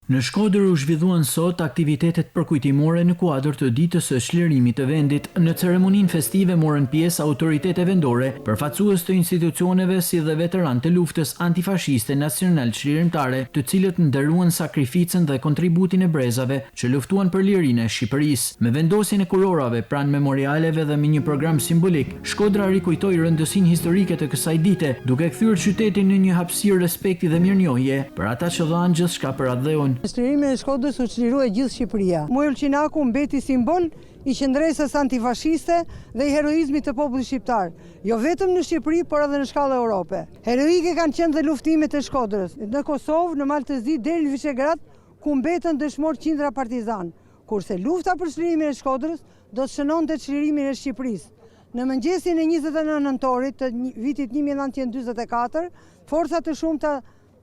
Në Shkodër u zhvilluan sot aktivitetet përkujtimore në kuadër të ditës së çlirimit të vendit. Në ceremoninë festive morën pjesë autoritete vendore, përfaqësues të institucioneve si dhe veteranë të luftës antifashiste nacional çlirimtare, të cilët nderuan sakrificën dhe kontributin e brezave që luftuan për lirinë e Shqipërisë. Me vendosjen e kurorave pranë memorialeve dhe me një program simbolik, Shkodra rikujtoi rëndësinë historike të kësaj dite, duke kthyer qytetin në një hapësirë respekti dhe mirënjohje për ata që dhanë gjithçka për atë dheun. Çlirimin e Shkodrës u çlirua gjithë Shqipëria. Muj Ulqinaku mbeti simbol i qendresës antifashiste dhe i heroizmit të popullit shqiptar, jo vetëm në Shqipëri, por edhe në shkallë Europe. Heroike kanë qenë dhe luftimet e Shkodrës, në Kosovë, në Maltëzi deri në Vishegrad, ku mbetën dëshmor qindra partizan, kurse lufta për çlirimin e Shkodrës do të shënonte çlirimin e Shqipërisë. Në mëngjesin e 29 nëntorit të vitit 1944, forca të shumta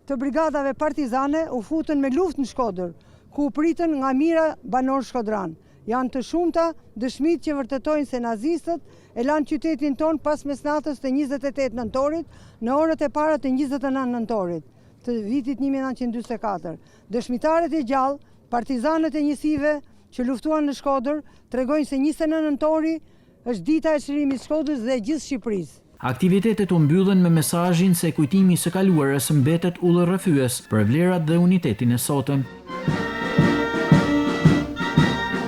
të brigadave partizane u futën me luftë në Shkodër, ku u pritën nga mijëra banor shkodran. Janë të shumta dëshmitë që vërtetojnë se nazistët e lanë qytetin ton pas mesnatës të 28 nëntorit në orët e para të 29 nëntorit të vitit 1944. Dëshmitarët e gjallë, partizanët e njësive që luftuan në Shkodër, tregojnë se 29 nëntori është dita e çlirimit të Shkodrës dhe gjithë Shqipërisë. Aktivitetet u mbyllen me mesazhin se kujtimi i së kaluarës mbetet udhërrëfyes për vlerat dhe unitetin e sotëm.